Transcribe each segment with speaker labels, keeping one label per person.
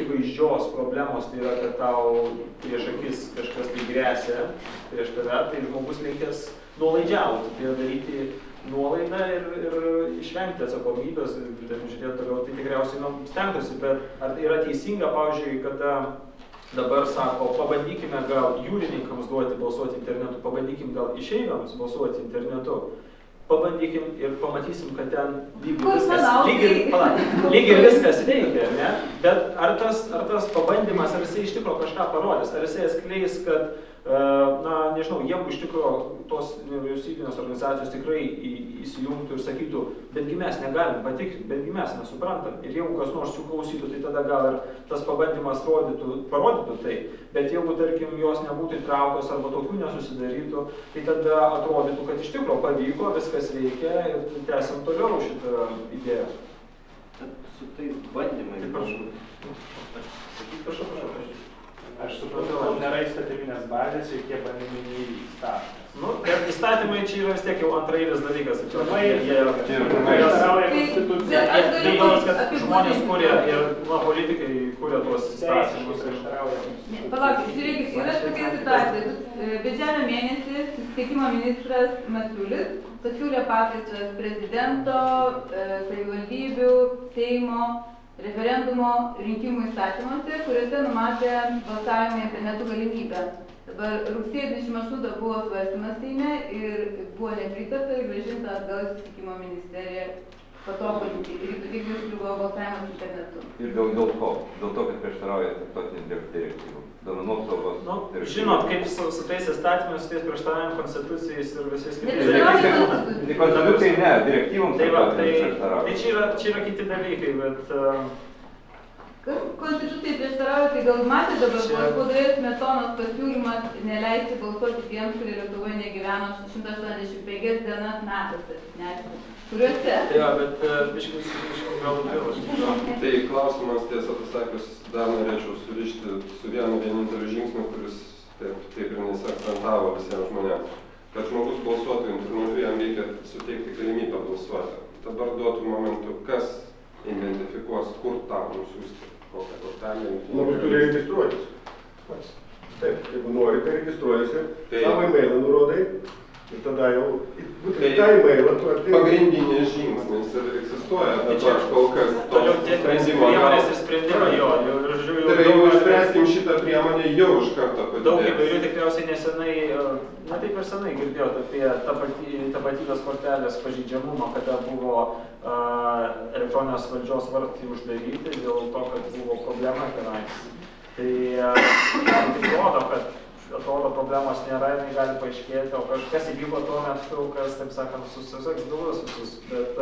Speaker 1: akivaizdžios problemos, tai yra, kad tau prieš akis kažkas tai grėsia prieš tave, tai žmogus linkęs nuolaidžiauti, tai yra daryti nuolaidą ir išvengti atsakomybės, žiūrėti toliau, tai tikriausiai stengtųsi, bet ar yra teisinga, pavyzdžiui, kada dabar sako, pabandykime gal jūrininkams duoti balsuoti internetu, pabandykim gal išeiviams balsuoti internetu, pabandykim ir pamatysim, kad ten lyg ir viskas veikia, ne? Bet ar tas pabandymas, ar jisai iš tikro kažką parodys, ar jisai atskleis, kad, na, nežinau, jeigu iš tikro tos nevyriausybinės organizacijos tikrai įsijungtų ir sakytų, betgi mes negalim patikrinti, betgi mes nesuprantam. Ir jeigu kas nors jų klausytų, tai tada gal ir tas pabandymas parodytų tai. Bet jeigu, tarkim, jos nebūtų įtrauktos arba tokių nesusidarytų, tai tada atrodytų, kad iš tikro pavyko, viskas veikia ir tęsiam toliau šitą idėją.
Speaker 2: Su tais bandymais.
Speaker 1: Prašau.
Speaker 3: Aš supratau, kad nėra įstatyminės bazės, jokie bandymai įstatymai.
Speaker 1: Nu, bet įstatymai čia yra vis tiek jau antrailis dalykas. Reikalas, kad žmonės kuria ir politikai kuria tuos įstatymus.
Speaker 4: Palaukit, žiūrėkit, yra tokia situacija. Birželio mėnesį susisiekimo ministras Masiulis pasiūlė pataisas prezidento, savivaldybių, Seimo, referendumo rinkimų įstatymuose, kuriuose numatė balsavimą internetu galimybę. Dabar rugsėjo 28 buvo svarstymas Seime ir buvo nepritarta ir grąžinta atgal į susisiekimo ministeriją patobulinti. Ir ypatingai buvo balsavimas internetu.
Speaker 2: Ir dėl ko? Dėl to, kad prieštarauja tarptautinėm direktyvom. Duomenų apsaugos direktyvom.
Speaker 1: Žinot, kaip su tais įstatymais, su tais prieštaravimam konstitucijais ir visais kitais.
Speaker 2: Konstitucijai ne, direktyvoms prieštarauja.
Speaker 1: Tai čia yra kiti dalykai, bet...
Speaker 4: Kas konstitucijai prieštarauja, tai gal matė dabar spaudoje Smetonos pasiūlymas neleisti balsuoti tiems, kurie Lietuvoje negyveno 185 dienas metuose, neaišku, kuriuose.
Speaker 5: Jo, bet biškis gal labiau. Tai klausimas, tiesą pasakius, dar norėčiau surišti su vienu vieninteliu žingsniu, kuris taip ir nesiakcentavo visiems žmonėms. Kad žmogus balsuotų internetu, jam reikia suteikti galimybę balsuoti. Dabar duotų momentų, kas identifikuos, kur tą nusiųsti.
Speaker 6: Žmogus turi registruotis. Taip, jeigu nori, tai registruojasi, savo e-mailą nurodai ir tada jau būtent tą e-mailą tu atėjai.
Speaker 5: Pagrindinis žingsnis ir egzistuoja dabar kol kas to sprendimo. Tai jau išspręskim šitą priemonę jau iš karto padidės.
Speaker 1: Daug įvairių tikriausiai nesenai, ne taip ir senai girdėjot apie tapatybės kortelės pažeidžiamumą, kada buvo elektroninės valdžios vartai uždaryti dėl to, kad buvo problema tenais. Tai tik rodo, kad atrodo problemos nėra, jinai gali paaiškėti, o kažkas įvyko tuo metu, kas, taip sakant, susisaks galus visus. Bet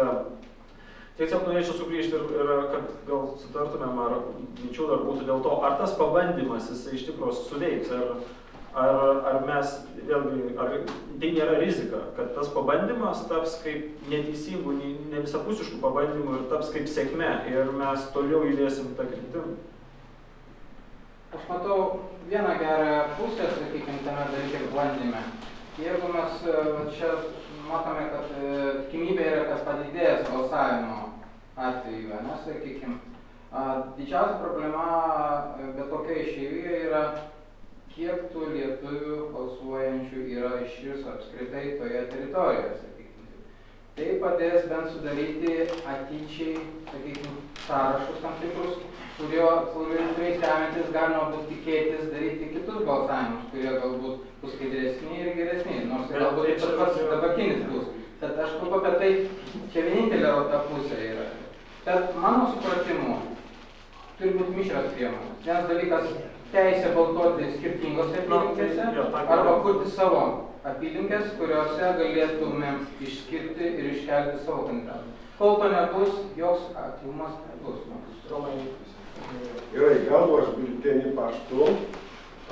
Speaker 1: tiesiog norėčiau sugrįžti ir kad gal sutartumėm, ar minčių dar būtų dėl to, ar tas pabandymas jisai iš tikrųjų suveiks, ar mes, vėlgi, ar tai nėra rizika, kad tas pabandymas taps kaip neteisingų, ne visapusiškų pabandymų ir taps kaip sėkme ir mes toliau judėsim tą kryptim.
Speaker 7: Aš matau vieną gerą pusę, sakykime, tame dalyke bandyme. Jeigu mes čia matome, kad tikimybė yra, kad padidėjęs balsavimo atveju, sakykime, didžiausia problema bet kokia išeivijoje yra, kiek tų lietuvių balsuojančių yra iš viso apskritai toje teritorijoje, sakykime. Tai padės bent sudaryti ateičiai, sakykime, sąrašus tam tikrus, kuriais remiantis galima bus tikėtis daryti kitus balsavimus, kurie galbūt bus skaidresni ir geresni, nors galbūt ir pats dabartinis bus. Tad aš kalbu apie tai, čia vienintelė ta pusė yra. Tad mano supratimu, turi būti mišrios priemonės. Vienas dalykas - teisė balsuoti skirtingose apylinkėse arba kurti savo apylinkės, kuriuose galėtumėm išskirti ir iškelti savo kandidatą. Kol to nebus, joks aktyvumas nebus.
Speaker 6: Gerai, gaunu aš biuletenį paštu,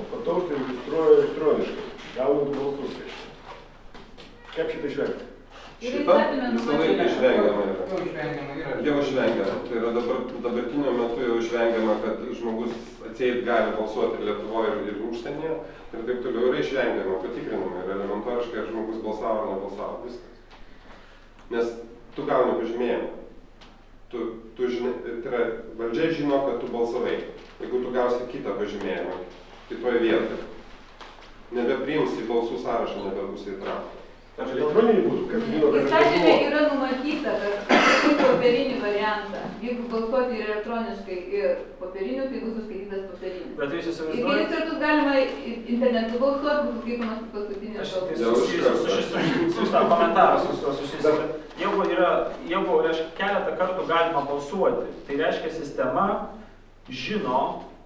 Speaker 6: o po to užsiregistruoju elektroniškai. Gaunu balsus. Kaip šitą išvengti?
Speaker 5: Šitą visą laiką išvengiama yra. Jau išvengiama. Tai yra dabartinio metu jau išvengiama, kad žmogus atseit gali balsuoti Lietuvoje ir užsienyje. Ir taip toliau yra išvengiama, patikrinama. Ir elementoriškai, ar žmogus balsavo ar nebalsavo. Viskas. Nes tu gauni pažymėjimą. Tu žinai, tai yra, valdžia žino, kad tu balsavai. Jeigu kitą pažymėjimą, kitoje vietoje. Nebepriims į balsų sąrašą, nebebus įtraukta.
Speaker 6: Elektroninį būtų, kaip žinau, kad
Speaker 4: Įstatyme yra numatyta, kad popierinį variantą, jeigu balsuoti ir elektroniškai ir popieriniu, tai bus užskaitytas popierinis.
Speaker 1: Bet jūs
Speaker 4: Ir
Speaker 1: įsivaizduojate...
Speaker 4: kelis kartus galima internetu balsuoti, bus skaitomas paskutinės
Speaker 1: Aš
Speaker 4: balsas.
Speaker 1: su šitą komentarą susijusiu. Jeigu reiškia, keletą kartų galima balsuoti, tai reiškia sistema žino,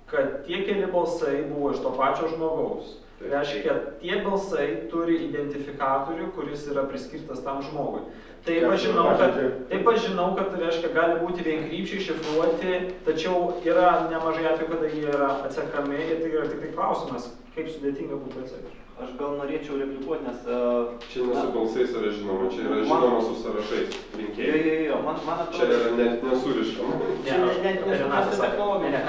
Speaker 1: kad tie keli balsai buvo iš to pačio žmogaus. Reiškia, tie balsai turi identifikatorių, kuris yra priskirtas tam žmogui. Taip aš žinau, kad reiškia, gali būti vienkrypčiai šifruoti, tačiau yra nemažai atvejų, kada jie yra atsekami ir tai yra tik tai klausimas, kaip sudėtinga būtų atsekti.
Speaker 8: Aš gal norėčiau replikuoti, nes...
Speaker 5: Čia ne su balsais yra žinoma, čia yra žinoma su sąrašais rinkėjai.
Speaker 8: Jo, man atrodo...
Speaker 5: Čia yra net nesuriškama.
Speaker 1: Ne, ką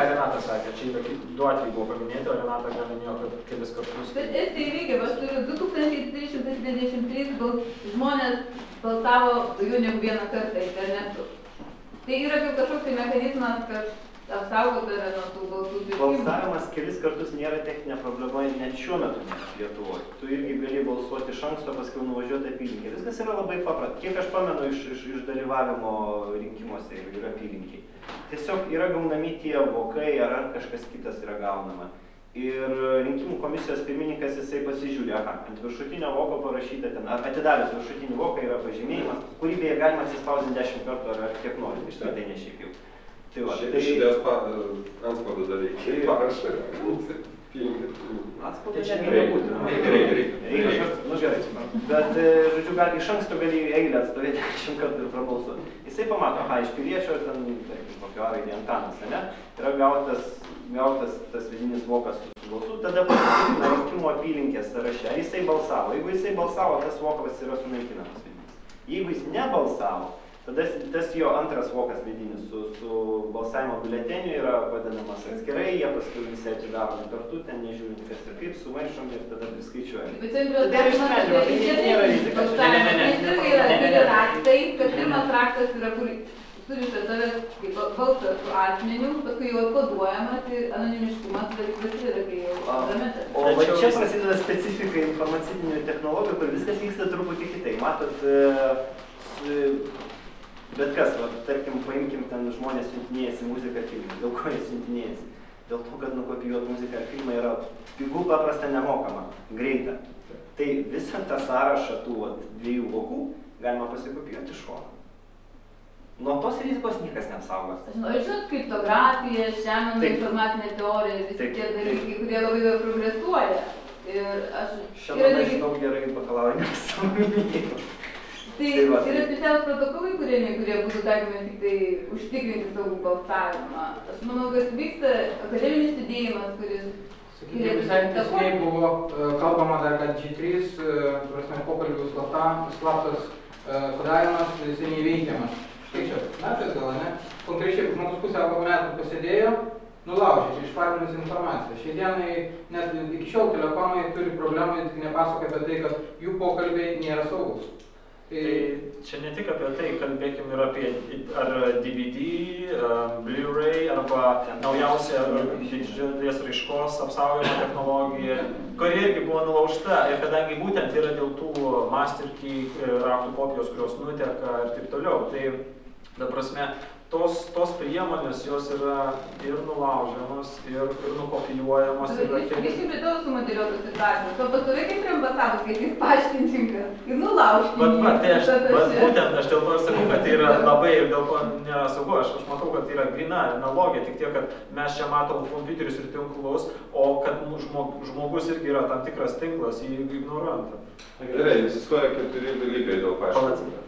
Speaker 1: Renata sakė, čia yra du atvejai buvo paminėti, o Renata gal minėjo, kad kelis kartus.
Speaker 4: Bet Estija veikia, aš turiu 2393 žmonės balsavo daugiau negu vieną kartą internetu. Tai yra kaip kažkoks tai mechanizmas, kad apsaugot tave nuo tų balsų pirkimų.
Speaker 8: Balsavimas kelis kartus nėra techninė problema net šiuo metu Lietuvoje. Tu irgi gali balsuoti iš anksto, paskui nuvažiuoti apylinkė. Viskas yra labai paprasta. Kiek aš pamenu iš dalyvavimo rinkimuose ir apylinkiai. Tiesiog yra gaunami tie vokai ar kažkas kitas yra gaunama. Ir rinkimų komisijos pirmininkas jisai pasižiūri, ant viršutinio voko parašyta ten, atidarius viršutinį voką yra pažymėjimas, kurį beje galima atsispausdinti 10 kartų ar kiek nori, iš tai ne šiaip jau.
Speaker 5: Šitės antspaudą dar reikia. Parašai.
Speaker 8: Antspaudą reikia. Nu gerai, bet, žodžiu, iš anksto gali eilę atstovėti 10 kartų ir prabalsuoti. Jisai pamato, iš piliečio, ten, tarkim, kokio raidė Antanas, ne? Yra gautas tas vidinis vokas su balsu, tada pasitikrina rinkimų apylinkės sąraše, ar jisai balsavo. Jeigu jisai balsavo, tas vokas yra sunaikinamas vidinis. Jeigu jis nebalsavo, tada tas jo antras vokas vidinis su balsavimo biuleteniu yra vadinamas atskirai, jie paskui visi atidaromi kartu, ten nežiūrint kas ir kaip, sumaišom ir tada priskaičiuojam.
Speaker 4: Bet čia yra išsprendžiama, tai nėra rizika. Yra raktai, kad pirmas raktas yra, kur suriša tave kaip balsas su asmeniu, paskui jau atkoduojamas ir anonimiškumas prasideda, kai jau parlamentas.
Speaker 8: O va čia prasideda specifika informacinių technologijų, kur viskas vyksta truputį kitai. Matot, bet kas, va, tarkim, paimkim ten žmonės siuntinėjasi muziką filmą. Dėl ko jie siuntinėjasi? Dėl to, kad nukopijuoti muziką ar filmą yra pigų, paprasta, nemokama, greita. Tai visą tą sąrašą tų dviejų vokų galima pasikopijuoti iš šono. Nuo tos rizikos niekas neapsaugos.
Speaker 4: Žinot, kriptografija, šiandien informacinė teorija, visi tie dalykai, kurie labai progresuoja.
Speaker 8: Šiandien aš žinau gerai bakalaurinius minėjau.
Speaker 4: Tai yra specialūs protokolai, kurie būtų taikomi tik tai užtikrinti saugų balsavimą. Aš manau, kad vyksta akademinis judėjimas, kuris...
Speaker 7: Sakykime, visai neseniai buvo kalbama dar, kad G3, pokalbių slaptas kodavimas, jisai neįveikiamas. Štai čia, metais gal, ne? Konkrečiai žmogus pusę metų pasėdėjo, nulaužė, čia išparinus informaciją. Šiai dienai, net iki šiol telefonai turi problemų, tik nepasakoja apie tai, kad jų pokalbiai nėra saugus.
Speaker 1: Tai čia ne tik apie tai, kalbėkim ir apie DVD, Blu-ray arba naujausia didelės raiškos apsaugojimo technologija, kuri irgi buvo nulaužta ir kadangi būtent yra dėl tų master key raktų kopijos, kurios nuteka ir taip toliau, tai ta prasme, tos priemonės jos yra ir nulaužiamos, ir nukopijuojamos.
Speaker 4: Grįžkim prie tavo sumodeliuotos situacijos. O pastovė kaip prie ambasados, kaip jis paštininkas ir nulaužti.
Speaker 1: Būtent aš dėl to ir sakau, kad tai yra labai ir dėl to nėra saugu. Aš matau, kad tai yra gryna analogija, tik tiek, kad mes čia matom kompiuterius ir tinklus, o kad žmogus irgi yra tam tikras tinklas, jį ignoruojant.
Speaker 5: Gerai, egzistuoja 4 dalykai dėl paaiškinimo.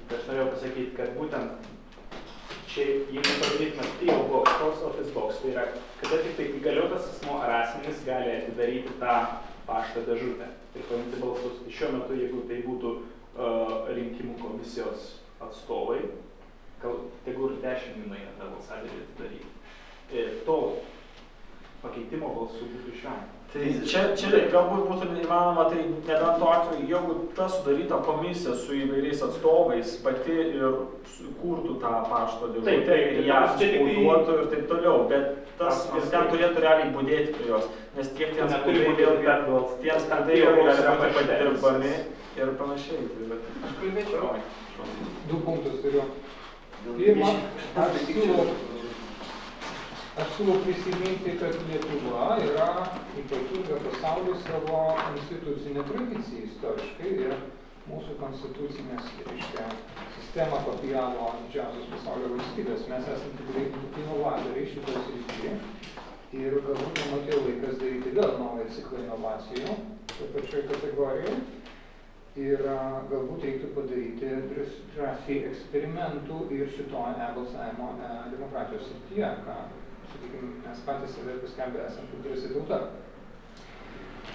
Speaker 3: Aš norėjau pasakyti, kad būtent čia, jeigu padarytume PO Box, Post Office Box, tai yra, kada tik tai įgaliotas asmuo ar asmenys gali atidaryti tą pašto dėžutę ir paimti balsus. Šiuo metu, jeigu tai būtų rinkimų komisijos atstovai, tegu ir 10 minuoja tą balsadėlį atidaryti. To pakeitimo balsų būtų išvengta.
Speaker 1: Tai čia galbūt būtų įmanoma, tai nebent to atveju, jeigu ta sudaryta komisija su įvairiais atstovais pati ir kurtų tą pašto dėžutę ir ją koduotų ir taip toliau, bet tas ir ten turėtų realiai būdėti prie jos, nes tiek tie
Speaker 3: Neturi
Speaker 1: spaudai
Speaker 3: būti
Speaker 1: vėl tie spaudai vėl gali būti padirbami ir panašiai.
Speaker 7: Aš kalbėčiau. 2 punktus turiu. Pirma, aš siūlau prisiminti, kad Lietuva yra ypatinga pasaulyje savo konstitucinė tradicija istoriškai ir mūsų konstitucinės, reiškia, sistemą kopijavo didžiausios pasaulio valstybės. Mes esame tikrai inovatoriai šitoje srityje ir galbūt nematėjo laikas daryti vėl naują ciklą inovacijų toje pačioje kategorijoje. Ir galbūt reiktų padaryti drąsiai eksperimentų ir šito e-balsavimo demokratijos srityje, ką, sakykime, mes patys save paskelbę esame kaip drąsi tauta.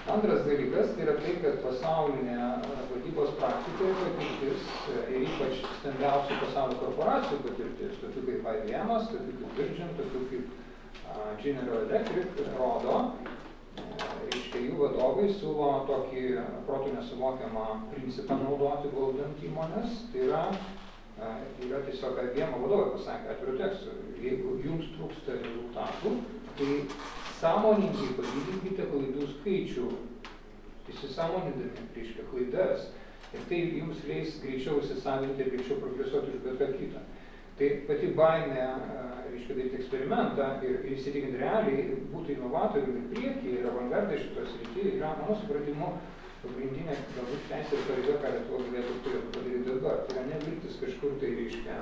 Speaker 7: Antras dalykas tai yra tai, kad pasaulinė vadybos praktika patirtis ir ypač stambiausių pasaulio korporacijų patirtis, tokių kaip IBM, tokių kaip Virgin, tokių kaip General Electric, rodo, reiškia, jų vadovai siūlo tokį protų nesuvokiamą principą naudoti valdant įmonės. Tai yra tiesiog IBM vadovai pasakė atviru tekstu, jeigu jums trūksta rezultatų, tai sąmoningai palyginkite klaidų skaičių, įsisąmonindami, reiškia, klaidas, ir tai jums leis greičiau įsisavinti ir greičiau progresuoti už bet ką kitą. Tai pati baimė, reiškia, daryti eksperimentą ir įsitikinti realiai, būti inovatorių ir priekį ir avangardai šitos srityje yra, mano supratimu, pagrindinė galbūt teisė ir pareiga, ką Lietuva turėtų padaryti dabar. Tai yra neviltis kažkur tai, reiškia,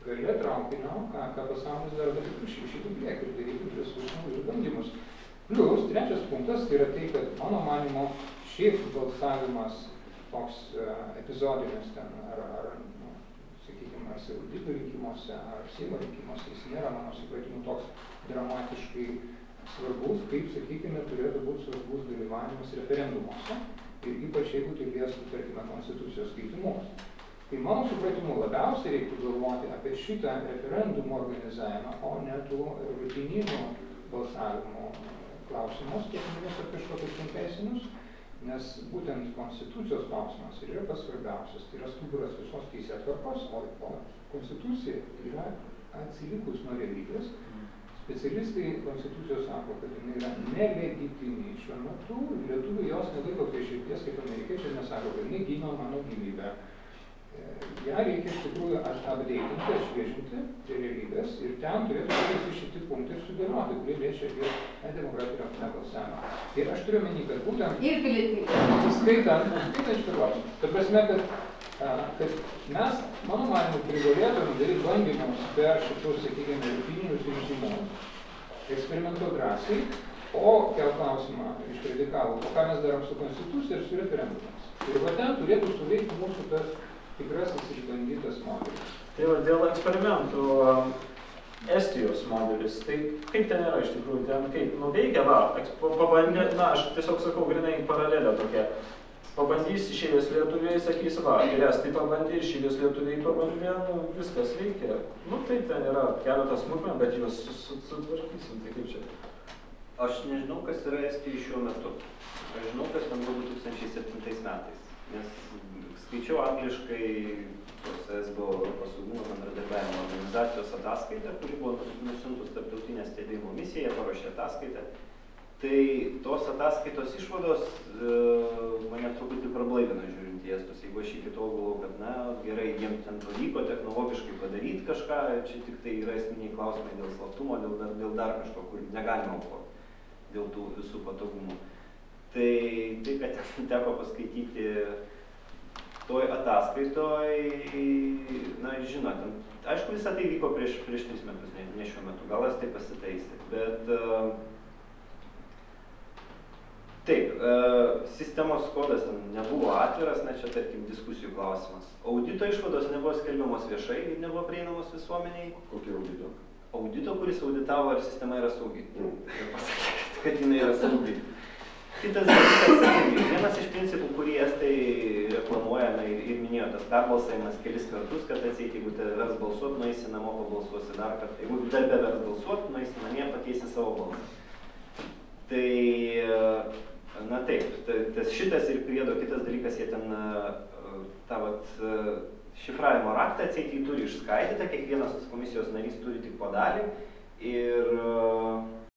Speaker 7: gale traukinio, ką pasaulis daro, bet tik šitų priekį ir daryti drąsius naujus bandymus. Plius, trečias punktas tai yra tai, kad mano manimo šiaip balsavimas toks epizodinis ten, sakykime, ar savivaldybių rinkimuose, ar Seimo rinkimuose, jis nėra, mano supratimu, toks dramatiškai svarbus, kaip, sakykime, turėtų būti svarbus dalyvavimas referendumuose ir ypač jeigu tai liestų, tarkime, konstitucijos keitimus. Tai mano supratimu labiausiai reiktų galvoti apie šitą referendumo organizavimą, o ne tų rutininių balsavimo klausimus, kiek minės apie kažkokius teisinius, nes būtent konstitucijos klausimas yra pats svarbiausias, tai yra stuburas visos teisėtvarkos, o konstitucija yra atsilikus nuo realybės. Specialistai konstitucijos sako, kad jinai yra nelegitimi šiuo metu, lietuviai jos nelaiko prie širdies, kaip amerikiečiai nesako, kad jinai gina mano gyvybę. Ja reikia iš tikrųjų updatinti, atšviežinti prie realybės ir ten turėtų būti šitie punktai ir sudėlioti, kurie liečia ir demokratinio balsavimą. Ir aš turiu omeny, kad būtent
Speaker 4: ir pilietybę.
Speaker 7: Skaitant šitą klausimą. Ta prasme, kad mes, mano manimu, privalėtume daryti bandymus per šitus, sakykime, rutininius rinkimus, eksperimentuoti drąsiai, o kel klausimą iš radikalų, o ką mes darom su konstitucija ir su referendumais. Ir va ten turėtų suveikti mūsų tas tikrasis išbandytas modelis.
Speaker 1: Tai va, dėl eksperimentų Estijos modelis, tai kaip ten yra iš tikrųjų, ten kaip, veikia, pabandė, aš tiesiog sakau, grinai paralelė tokia, pabandys išėvės lietuviai, sakys, ir estai pabandė, išėvės lietuviai pabandė, viskas veikia. Tai ten yra keletas smulkmenų, bet juos sutvarkysim, tai kaip čia?
Speaker 8: Aš nežinau, kas yra Estijai šiuo metu. Aš žinau, kas ten buvo 2007 metais, nes skaičiau angliškai SBO Europos saugumo bendradarbiavimo organizacijos ataskaitą, kuri buvo nusiuntus tarptautinę stebėjimo misiją, jie paruošė ataskaitą. Tai tos ataskaitos išvados mane truputį prablaivino žiūrint į estus. Jeigu aš iki tol galvojau, kad gerai, jiems ten pavyko technologiškai padaryti kažką, čia tik tai yra esminiai klausimai dėl slaptumo, dėl dar kažko, kur negalima aukoti, dėl tų visų patogumų. Tai, kad teko paskaityti toj ataskaitoj, žinot, aišku, visą tai vyko prieš 3 metus, ne šiuo metu, gal tai pasitaisė, bet taip, sistemos kodas nebuvo atviras, čia, tarkim, diskusijų klausimas. Audito išvados nebuvo skelbiamos viešai, nebuvo prieinamos visuomeniai.
Speaker 5: Kokį audito?
Speaker 8: Audito, kuris auditavo, ar sistema yra saugi. Ir pasakė, kad jinai yra saugi. Kitas dalykas, vienas iš principų, kurį estai reklamuoja ir minėjo tas perbalsavimas kelis kartus, kad atseit, jeigu te vers balsuot, nueisi namo, pabalsuosi dar kartą. Jeigu darbe vers balsuot, nueisi namie, pakeisi savo balsą. Tai, taip, šitas ir priedo kitas dalykas, jie ten tą šifravimo raktą atseit jį turi išskaidytą, kiekvienas komisijos narys turi tik po dalį ir